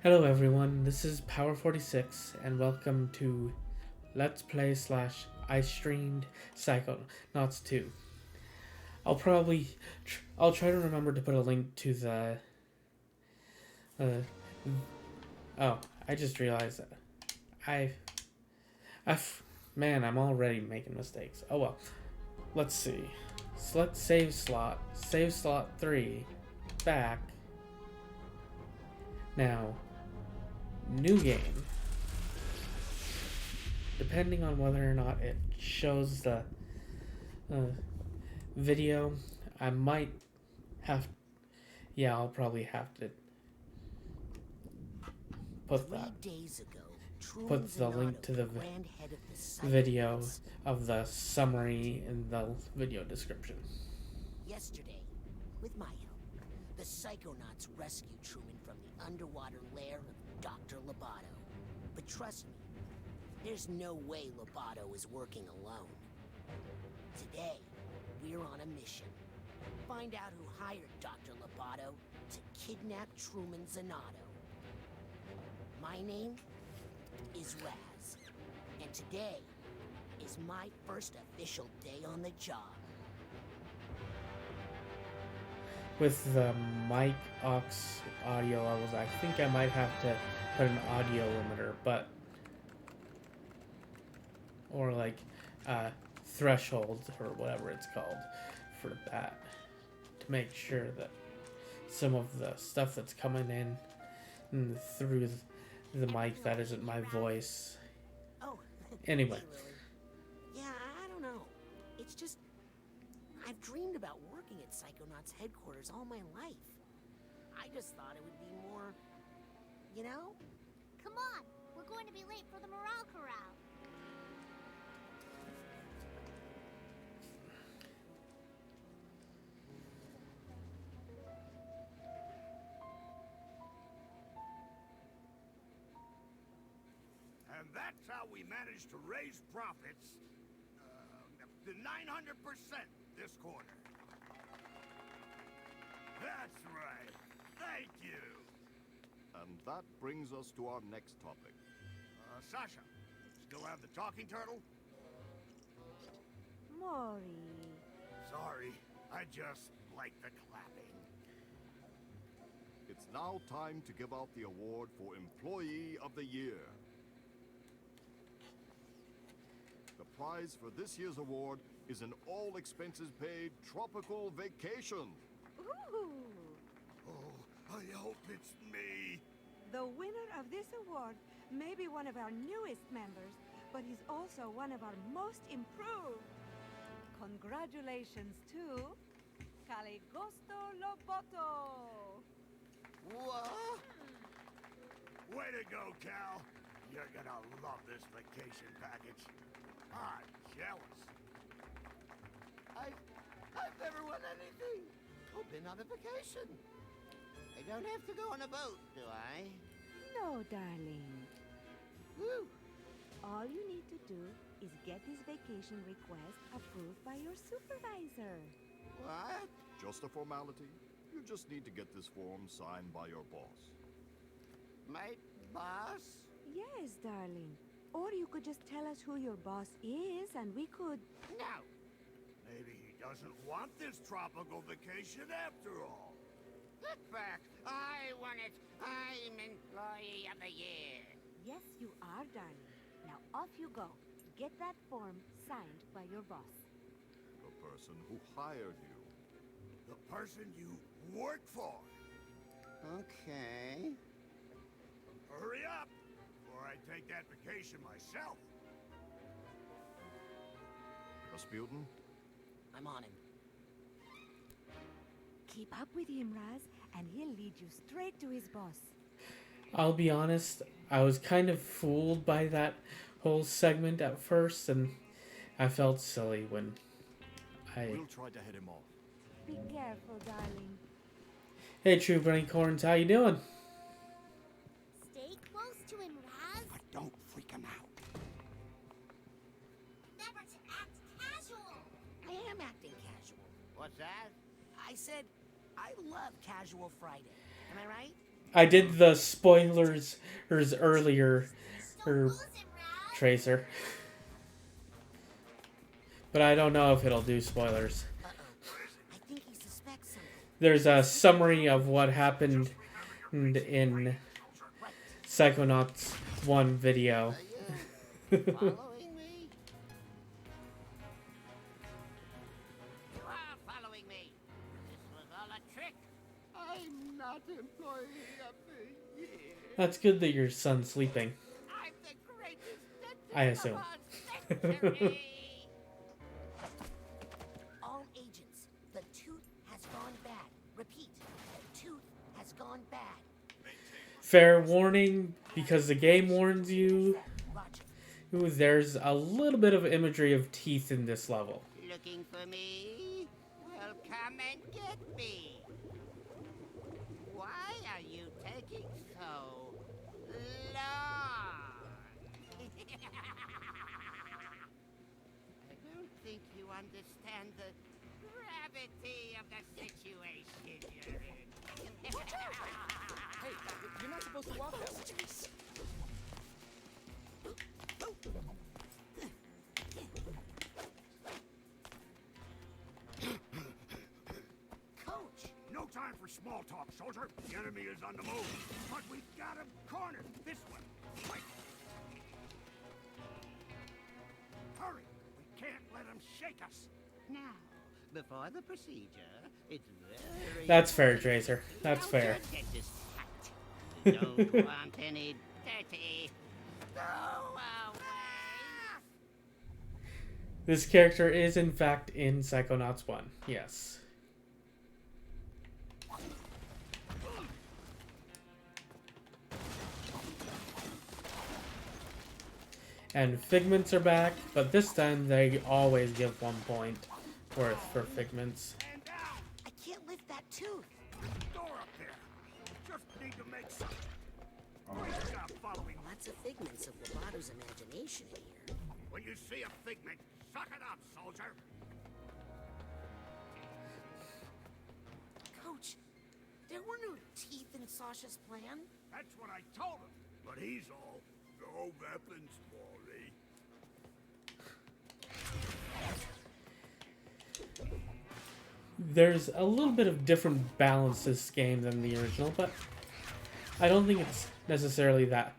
Hello everyone, this is Power46 and welcome to Let's Play slash I streamed Psychonauts 2. I'll try to remember to put a link to the uh, oh, I just realized that I I've man, I'm already making mistakes. Oh well. Let's see. Select save slot 3 back. Now, new game. Depending on whether or not it shows the uh, video, I might have. Yeah, I'll probably have to put that. 3 days ago, Put Truman the link Zanotto, to the grand head of the video Psychonauts, of the summary in the video description. yesterday, with my help, the Psychonauts rescued Truman from the underwater lair of Dr. Loboto. But trust me, there's no way Loboto is working alone. Today, we're on a mission. Find out who hired Dr. Loboto to kidnap Truman Zanotto. My name is Raz, and today is my first official day on the job. With the mic aux audio levels, I think I might have to put an audio limiter, or like threshold or whatever it's called for that, to make sure that some of the stuff that's coming in through the mic that isn't my voice. Oh, Anyway. hey, Lily. Yeah, I don't know. It's just, I've dreamed about working at Psychonauts headquarters all my life. I just thought it would be more, you know? Come on, we're going to be late for the morale corral. And that's how we managed to raise profits to 900% this quarter. That's right. Thank you. And that brings us to our next topic. Sasha, still have the talking turtle? Maury. Sorry, I just like the clapping. It's now time to give out the award for Employee of the Year. The prize for this year's award is an all-expenses-paid tropical vacation. Ooh! Oh, I hope it's me. The winner of this award may be one of our newest members, but he's also one of our most improved. Congratulations to Caligosto Loboto. What? Way to go, Cal. You're gonna love this vacation package. I'm jealous. I've never won anything. Oh, been on a vacation. I don't have to go on a boat, do I? No, darling. Woo! All you need to do is get this vacation request approved by your supervisor. What? Just a formality. You just need to get this form signed by your boss. My boss? Yes, darling. Or you could just tell us who your boss is and we could... No. Maybe he doesn't want this tropical vacation after all. Get back. I want it. I'm Employee of the Year. Yes, you are, darling. Now off you go. Get that form signed by your boss. The person who hired you. The person you work for. Okay. Hurry up, before I take that vacation myself. Razputin? I'm on him. Keep up with him, Raz, and he'll lead you straight to his boss. I'll be honest, I was kind of fooled by that whole segment at first, and I felt silly when We'll try to head him off. Be careful, darling. Hey, True Bunny Corns, how you doing? Stay close to him, Raz. But don't freak him out. Never to act casual. I am acting casual. What's that? I said, I love Casual Friday. Am I right? I did the spoilers earlier, Tracer. But I don't know if it'll do spoilers. I think he suspects something. There's a summary of what happened in Psychonauts 1 video. Following me? You are following me. This was all a trick. I'm not employee of the year. That's good that your son's sleeping. I'm the greatest I assume. of our century. All agents, the tooth has gone bad. Repeat, the tooth has gone bad. Fair warning, because the game warns you. Roger. Ooh, there's a little bit of imagery of teeth in this level. Looking for me? Well, come and get me. Why are you taking so long? I don't think you understand the gravity of the situation you're in. Hey, you're not supposed to walk that way. Coach! No time for small talk, soldier. The enemy is on the move. But we've got him cornered. This way. Right. Hurry. We can't let him shake us. Now, before the procedure, it's very... That's fair, Tracer. That's Don't fair. just get distracted. You don't want any dirty... Go away! This character is, in fact, in Psychonauts 1. Yes. And Figments are back, but this time they always give 1 point worth for Figments. And down. I can't lift that tooth. Door up there. Just need to make some. Great job following. Lots of figments of Lobato's imagination in here. When you see a figment, suck it up, soldier. Coach, there were no teeth in Sasha's plan. That's what I told him. But he's all, no weapons, Wally. There's a little bit of different balance to this game than the original, but I don't think it's necessarily that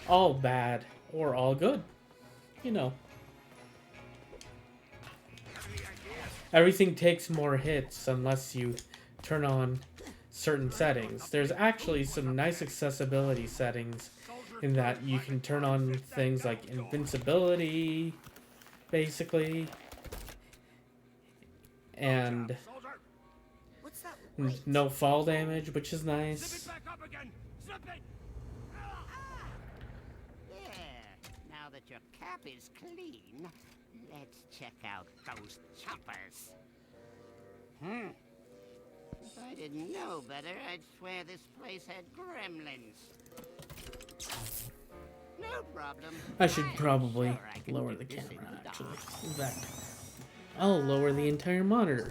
all bad or all good. You know. Everything takes more hits unless you turn on certain settings. There's actually some nice accessibility settings in that you can turn on things like invincibility, basically, and Soldier, What's that light? no fall damage, which is zip it nice. back up again. Zip it. There. Now that your cap is clean, let's check out those choppers. If I didn't know better, I'd swear this place had gremlins. No problem. I should I'm probably sure I can lower fit the this camera, in the actually. dark. In fact, I'll lower the entire monitor.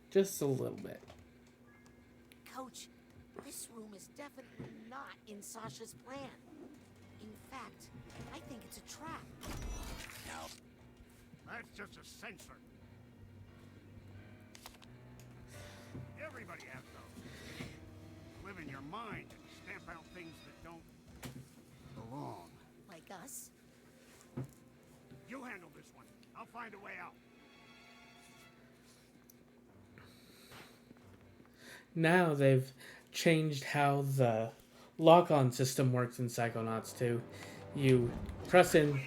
Just a little bit. Coach, this room is definitely not in Sasha's plan. In fact, I think it's a trap. No. That's just a sensor. Everybody has those. Live in your mind and stamp out things that don't belong. Like us? You handle this one. I'll find a way out. Now they've changed how the lock-on system works in Psychonauts 2. You press in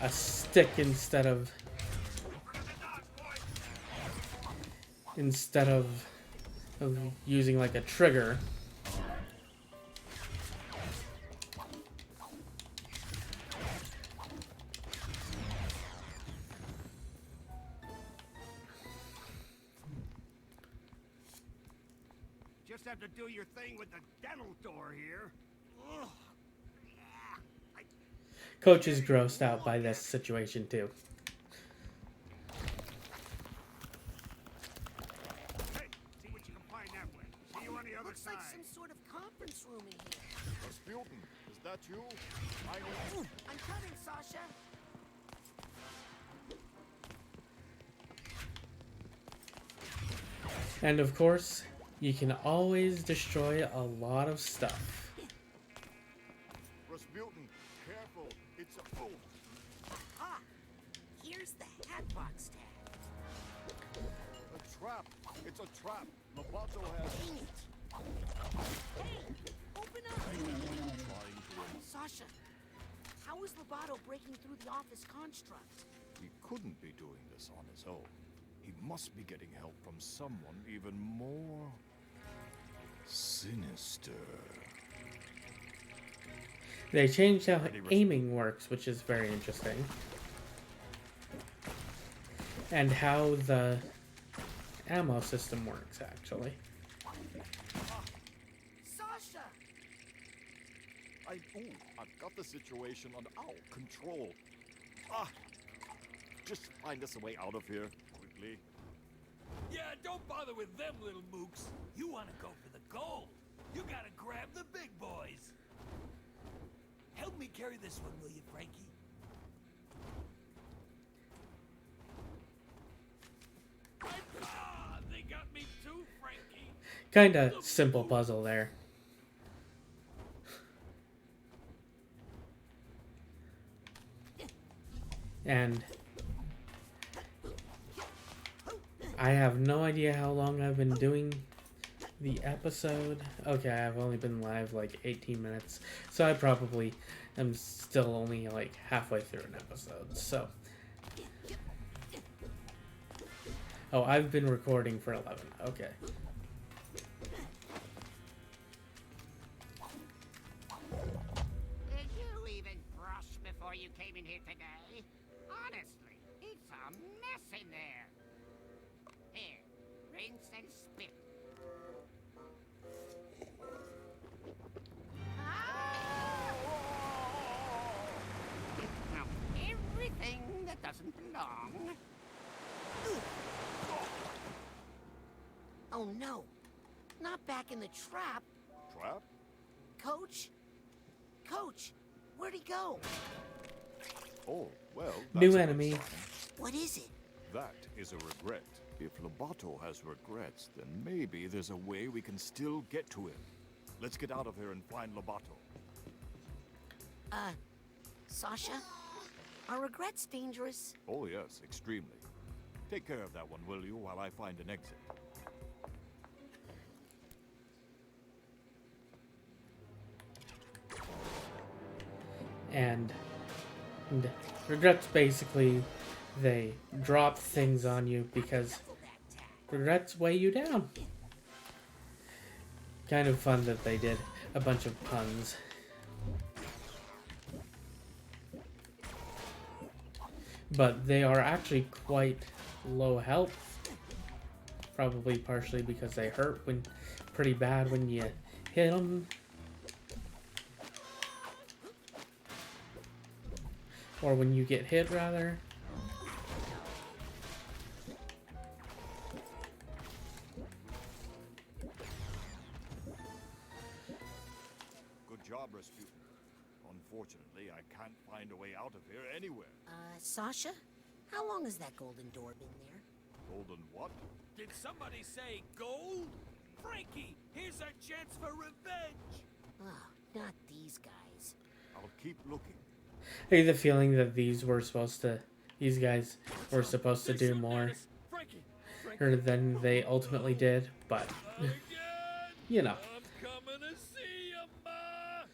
a stick instead of using like a trigger. Just have to do your thing with the dental door here. Ugh. Yeah, Coach is grossed out by this situation too. Hey, see what you can find that way. See you looks like some sort of conference room in here. Razputin, is that you? I need... I'm coming, Sasha. And of course, you can always destroy a lot of stuff. Razputin, careful. It's a... Oh, Aha! Here's the hatbox tag. a trap. It's a trap. Lobato has... Dang it! Hey! Open up! Sasha, how is Lobato breaking through the office construct? He couldn't be doing this on his own. He must be getting help from someone even more... sinister. They changed how aiming works, which is very interesting. And how the ammo system works, actually. Sasha! I've got the situation under our control. Just find us a way out of here, quickly. Yeah, don't bother with them little mooks. You want to go for the gold. You gotta grab the big boys. Help me carry this one, will you, Frankie? Ah, they got me too, Frankie. Kinda simple puzzle there. And I have no idea how long I've been doing the episode. Okay, I've only been live like 18 minutes, so I probably am still only like halfway through an episode, so. Oh, I've been recording for 11, okay. Did you even brush before you came in here today? Honestly, it's a mess in there. Here, rinse and spit. Now, everything that doesn't belong. Oh no! Not back in the trap! Trap? Coach? Coach, where'd he go? Oh, well... New that's a good enemy. sign. What is it? That is a regret. If Lobato has regrets, then maybe there's a way we can still get to him. Let's get out of here and find Lobato. Sasha? Are regrets dangerous? Oh yes, extremely. Take care of that one, will you, while I find an exit. And regrets, basically, they drop things on you because regrets weigh you down. Kind of fun that they did a bunch of puns. But they are actually quite low health. Probably partially because they hurt pretty bad when you hit them. Or when you get hit, rather. Good job, Razputin. Unfortunately, I can't find a way out of here anywhere. Sasha? How long has that golden door been there? Golden what? Did somebody say gold? Frankie, here's our chance for revenge. Oh, not these guys. I'll keep looking. I get the feeling that these guys were supposed to do more Frankie, than they ultimately did, but again. you know. I'm coming to see you, Ma.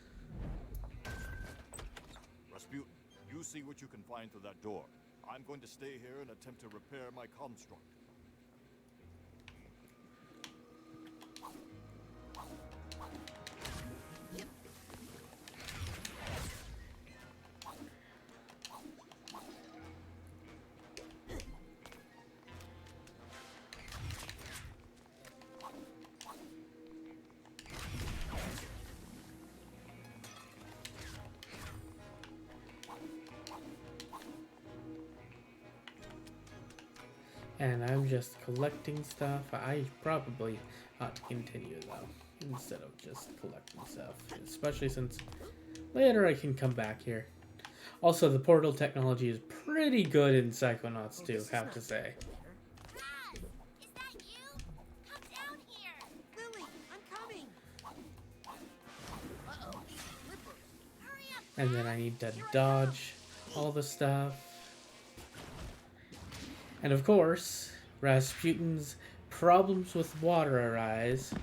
Razputin, you see what you can find through that door. I'm going to stay here and attempt to repair my construct. And I'm just collecting stuff. I probably ought to continue though. instead of just collecting stuff. Especially since later I can come back here. Also, the portal technology is pretty good in Psychonauts too, have to say. Raz, is that you? Come down here. Lily, I'm coming. Uh-oh, slippery. Hurry up. And then I need to dodge all the stuff. And of course, Rasputin's problems with water arise.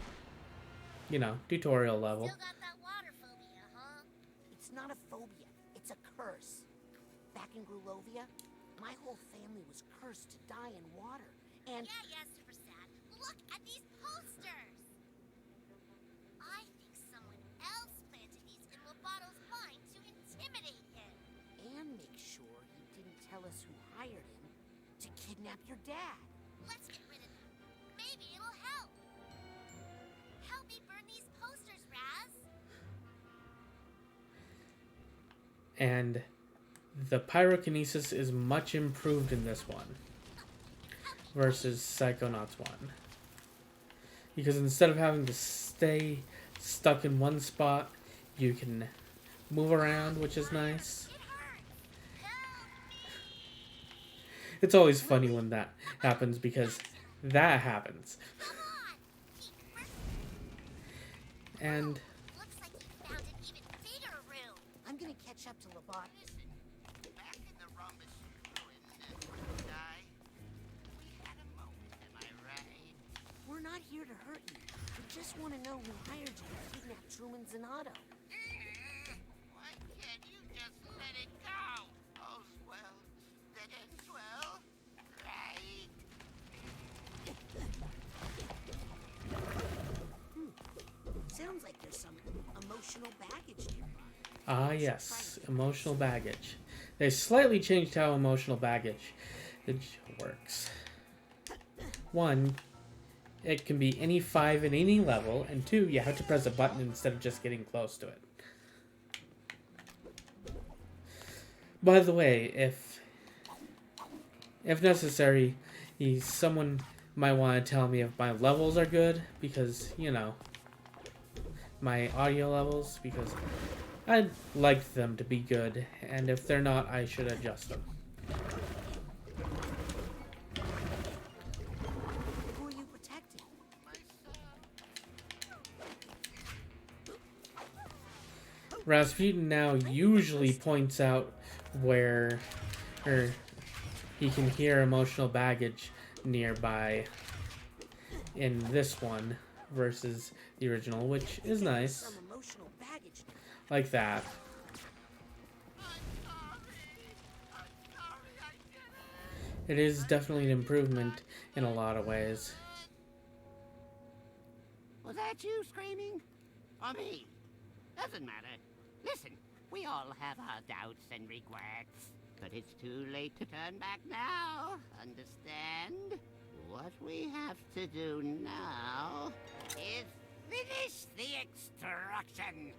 You know, tutorial level. Still got that water phobia, huh? It's not a phobia, it's a curse. Back in Grulovia, my whole family was cursed to die in water. And Yeah, super sad. Look at these posters. I think someone else planted these in Lobato's mind to intimidate him. make sure he didn't tell us who hired him to kidnap your dad. Let's get rid of them. Maybe it'll help. Help me burn these posters, Raz. And the pyrokinesis is much improved in this one versus Psychonauts 1. Because instead of having to stay stuck in one spot, you can move around, which is nice. It hurts. Help me. It's always funny when that happens because that happens. Come on. Peek first. And Looks like you found an even bigger room. I'm gonna catch up to Labat. Back in the rhombus ruin, guy, we had a moment, am I right? We're not here to hurt you. We just want to know who hired you to kidnap Truman Zanato. Why can't you just let it go? All's well that ends well, right? Sounds like there's some emotional baggage nearby. ah yes, emotional baggage. They slightly changed how emotional baggage works. One, it can be any 5 in any level, and 2, you have to press a button instead of just getting close to it. By the way, if necessary, someone might want to tell me if my levels are good, because, you know, my audio levels, because I'd like them to be good, and if they're not, I should adjust them. Who are you protecting? Razputin now usually points out where he can hear emotional baggage nearby in this one versus the original, which is nice. Some emotional baggage. Like that. It is definitely an improvement in a lot of ways. Was that you screaming? Or me? Doesn't matter. Listen, we all have our doubts and regrets. But it's too late to turn back now. Understand? What we have to do now is finish the extraction.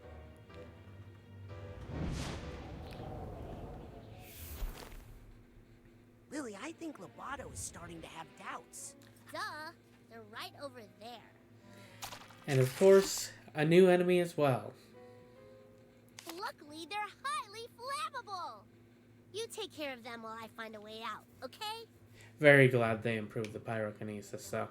Lily, I think Lobato is starting to have doubts. Duh. They're right over there. And of course, a new enemy as well. Luckily, they're highly flammable. You take care of them while I find a way out, okay? Very glad they improved the pyrokinesis, though.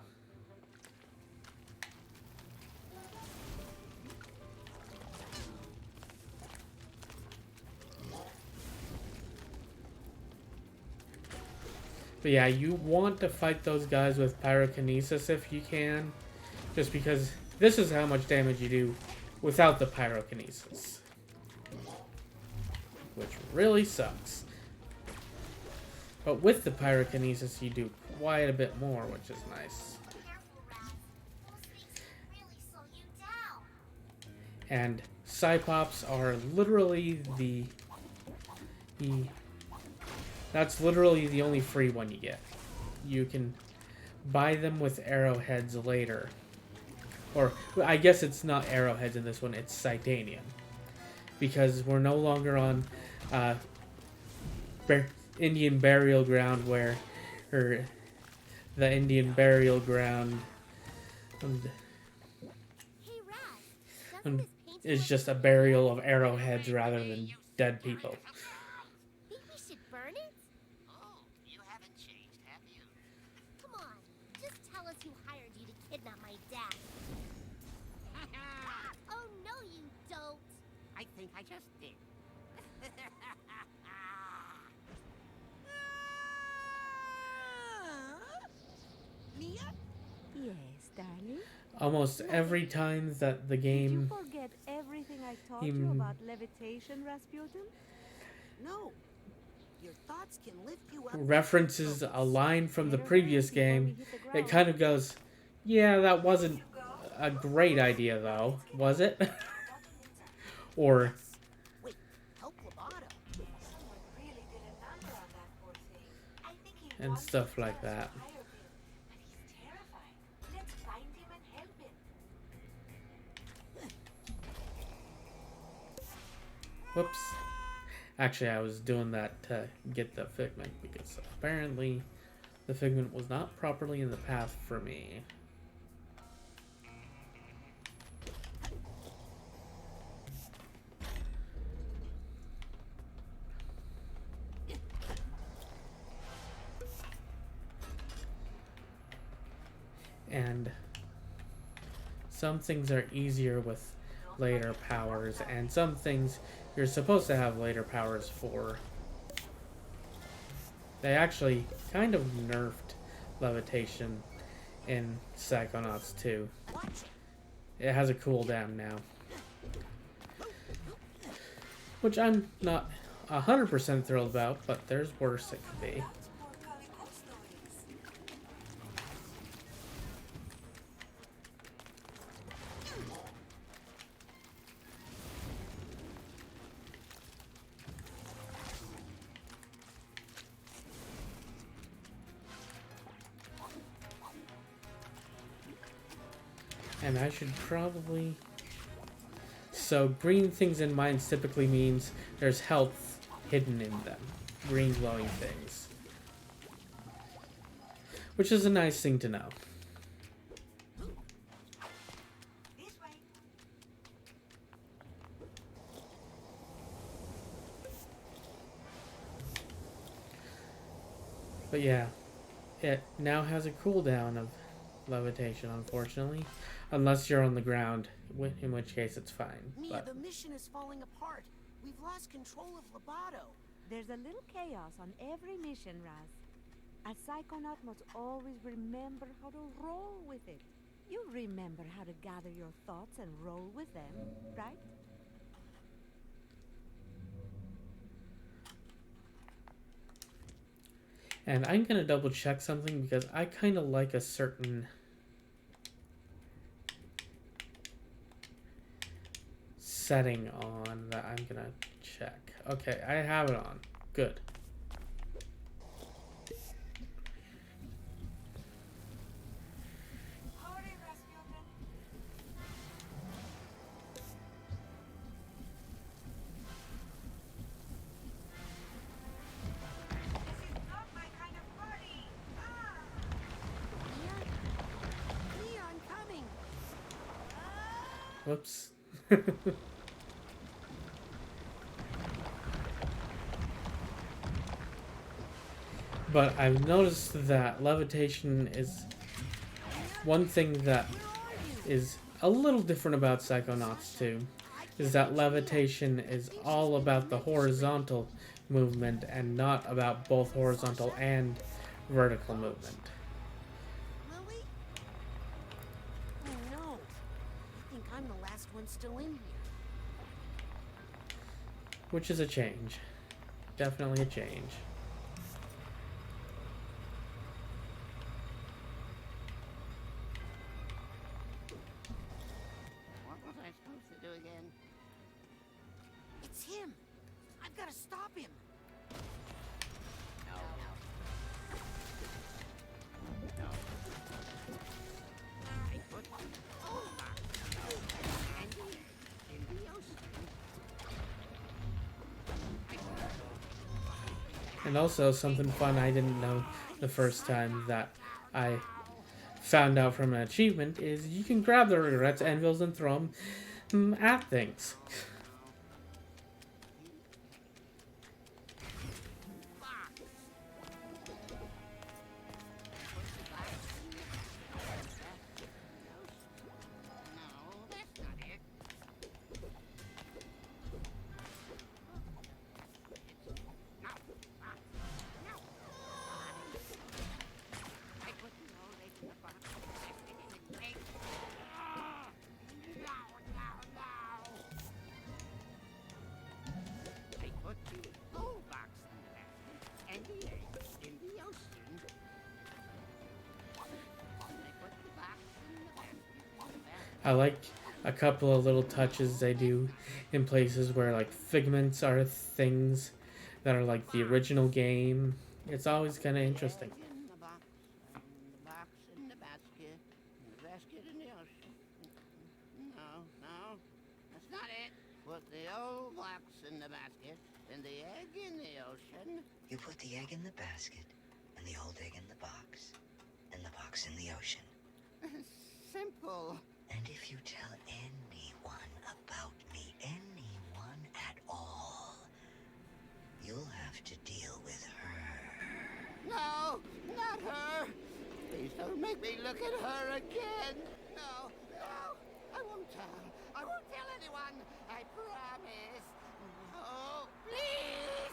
But yeah, you want to fight those guys with pyrokinesis if you can, just because this is how much damage you do without the pyrokinesis, which really sucks. But with the pyrokinesis, you do quite a bit more, which is nice. Careful, Raz. Those things can really slow you down. And Psypops are literally that's literally the only free one you get. You can buy them with arrowheads later. Or, I guess it's not arrowheads in this one, it's Titanium. Because we're no longer on Indian Burial Ground where the Indian Burial Ground... Hey, Raz. And this painting it's was just a for burial of arrowheads rather than dead people. Think we should burn it? Oh, you haven't changed, have you? Come on, just tell us who hired you to kidnap my dad. Oh no, you don't. I think I just did. Mia? Yes, darling. Almost every time that the Did you game forget everything I taught He- you about levitation, Rasputin? No. Your thoughts can lift you up. references a line from the Better previous hurry before we game, hit the it ground. kind of goes, yeah, that wasn't a great idea though, was it? Or, Wait, help Lobato. Someone really did a number on that poor thing. I think he and wants stuff to like tell us that. to hire him, but he's terrified. Let's find him and help him. Whoops. Actually, I was doing that to get the figment because apparently the figment was not properly in the path for me. And some things are easier with later powers, and some things you're supposed to have later powers for. They actually kind of nerfed levitation in Psychonauts 2. It has a cooldown now. Which I'm not 100% thrilled about, but there's worse it could be. And I should probably... So, green things in mines typically means there's health hidden in them. Green glowing things. Which is a nice thing to know. This way. But yeah, it now has a cooldown of levitation, unfortunately. Unless you're on the ground, in which case it's fine. Mia, But the mission is falling apart. We've lost control of Lobato. There's a little chaos on every mission, Raz. A psychonaut must always remember how to roll with it. You remember how to gather your thoughts and roll with them, right? And I'm gonna double check something because I kind of like a certain setting on that I'm gonna check. Okay, I have it on. Good. Hurry, Rasputin. This is not my kind of party. Ah! Mia, I'm coming. Whoops. But I've noticed that levitation is one thing that is a little different about Psychonauts 2, is that levitation is all about the horizontal movement and not about both horizontal and vertical movement. Lily? Oh no. I think I'm the last one still in here. Which is a change. Definitely a change. What was I supposed to do again? It's him. I've got to stop him. No. I put in the ocean. And also something fun I didn't know the first time that I found out from an achievement is you can grab the regrets anvils and throw them at things. I like a couple of little touches they do in places where like figments are things that are like the original game. It's always kind of interesting. In the box, the box in the basket, the basket in the ocean. No, no, that's not it. Put the old box in the basket, and the egg in the ocean. You put the egg in the basket, and the old egg in the box, and the box in the ocean. Simple. And if you tell anyone about me, anyone at all, you'll have to deal with her. No, not her. Please don't make me look at her again. No, no, I won't tell. I won't tell anyone. I promise. No, please.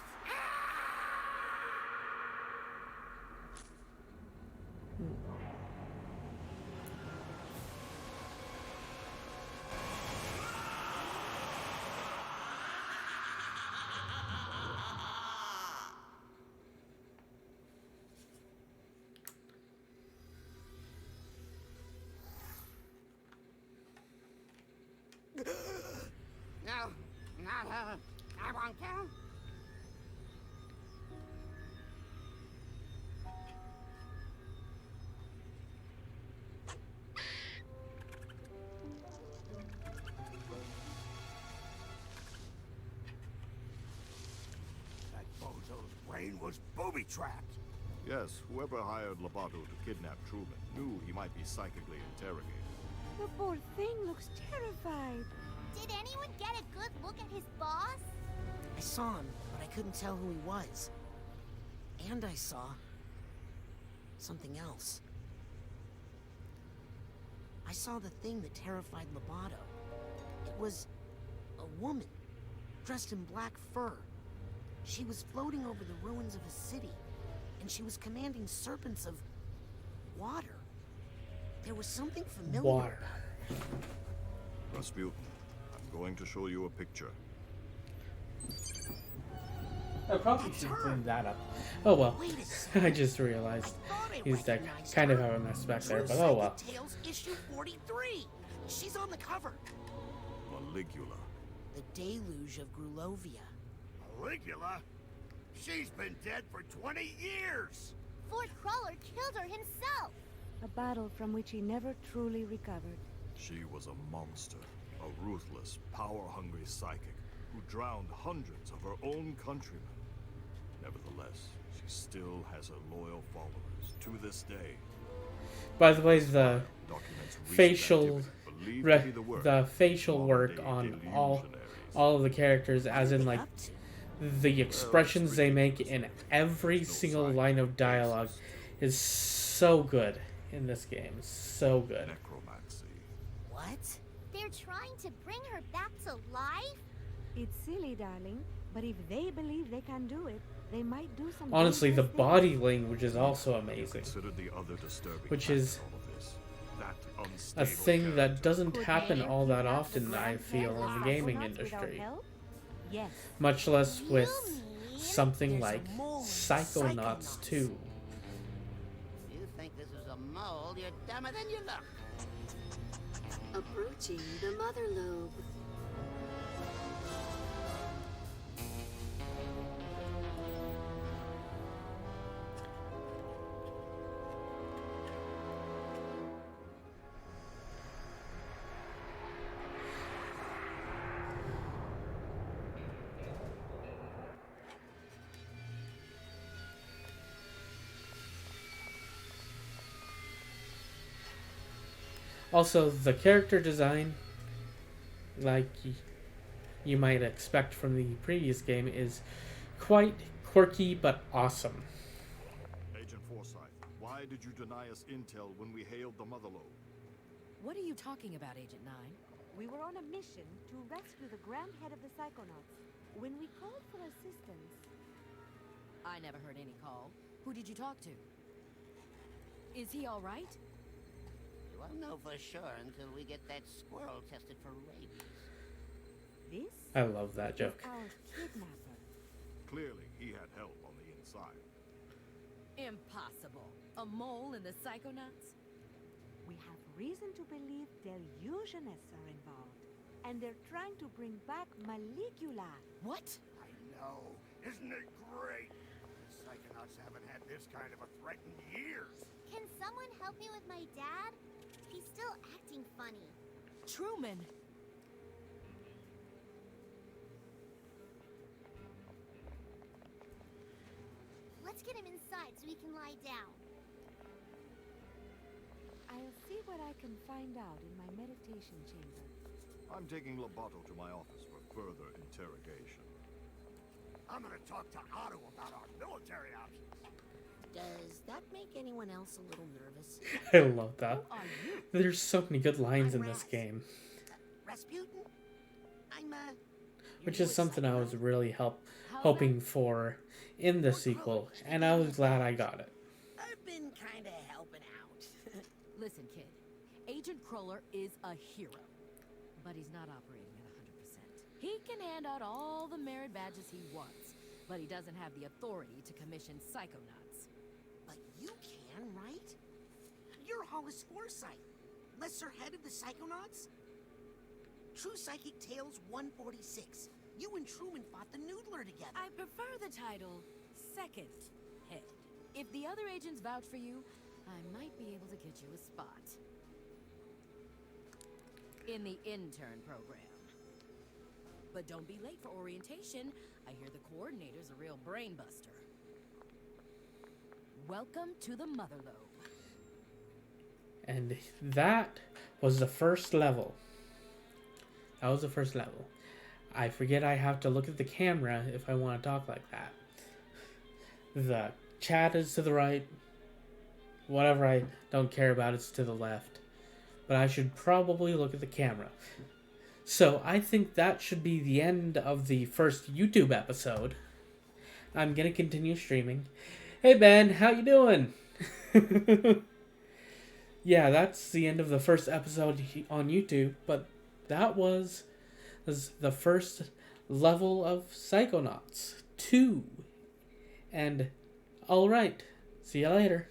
No, not her. I won't tell. That bozo's brain was booby-trapped. Yes, whoever hired Lobato to kidnap Truman knew he might be psychically interrogated. The poor thing looks terrified. Did anyone get a good look at his boss? I saw him, but I couldn't tell who he was. And I saw something else. I saw the thing that terrified Lobato. It was a woman, dressed in black fur. She was floating over the ruins of a city, and she was commanding serpents of water. There was something familiar. Water. Razputin, I'm going to show you a picture. I probably should clean that up. Oh well. Wait a second. I just realized he's that recognized kind of her. have a mess back there, True but oh well. Psychic Tales issue 43. She's on the cover. Maligula. The Deluge of Grulovia. Caligula? She's been dead for 20 years! Fort Crawler killed her himself. A battle from which he never truly recovered. She was a monster, a ruthless, power-hungry psychic who drowned hundreds of her own countrymen. Nevertheless, she still has her loyal followers to this day. By the way, the Documents recent facial activity believed to be the work the facial of work modern-day on all delusionaries. of the characters, as in like Up to. the expressions they make in every No single sign line of of dialogue basis. is so good in this game. So good. Necromancy. What? They're trying to bring her back to life? It's silly, darling, but if they believe they can do it, they might do some Honestly, the dangerous body things. language is also amazing. Consider the other disturbing Which fact is in all of this. That A unstable thing that character. doesn't Could happen they all that kidnap the often, I feel, in the grandparents gaming of Psychonauts without industry. help? Yes. Much less with You mean something There's a like mole in Psychonauts Psychonauts. 2. You think this is a mole? You're dumber than you look. Approaching the mother lobe. Also, the character design like you might expect from the previous game, is quite quirky but awesome. Agent Forsyth, why did you deny us intel when we hailed the Motherlode? What are you talking about, Agent 9? We were on a mission to rescue the Grand Head of the Psychonauts. When we called for assistance... I never heard any call. Who did you talk to? Is he all right? You won't know for sure until we get that squirrel tested for rabies. This I love that is joke. our kidnapper. Clearly, he had help on the inside. Impossible. A mole in the Psychonauts? We have reason to believe delusionists are involved. And they're trying to bring back Maligula. What? I know. Isn't it great? The Psychonauts haven't had this kind of a threat in years. Can someone help me with my dad? He's still acting funny. Truman! Let's get him inside so he can lie down. I'll see what I can find out in my meditation chamber. I'm taking Lobato to my office for further interrogation. I'm gonna talk to Otto about our military options. Does that make anyone else a little nervous? I love that. Who are you? There's so many good lines I'm in this Raz. game, Rasputin? I'm, which you is with something I was Psychonauts? really How's hoping for in the sequel, and I was glad I got it. I've been kinda helping out. Listen, kid. Agent Cruller is a hero. But he's not operating at 100%. He can hand out all the merit badges he wants, but he doesn't have the authority to commission Psychonauts. But you can, right? You're Hollis Forsyth, lesser head of the Psychonauts? True Psychic Tales 146. You and Truman fought the Noodler together. I prefer the title Second Head. If the other agents vouch for you, I might be able to get you a spot in the intern program. But don't be late for orientation. I hear the coordinator's a real brain buster. Welcome to the Motherlode. And that was the first level. That was the first level. I forget I have to look at the camera if I want to talk like that. The chat is to the right. Whatever I don't care about is to the left. But I should probably look at the camera. So I think that should be the end of the first YouTube episode. I'm going to continue streaming. Hey Ben, how you doing? Yeah, that's the end of the first episode on YouTube, but that was the first level of Psychonauts 2. And alright, see you later.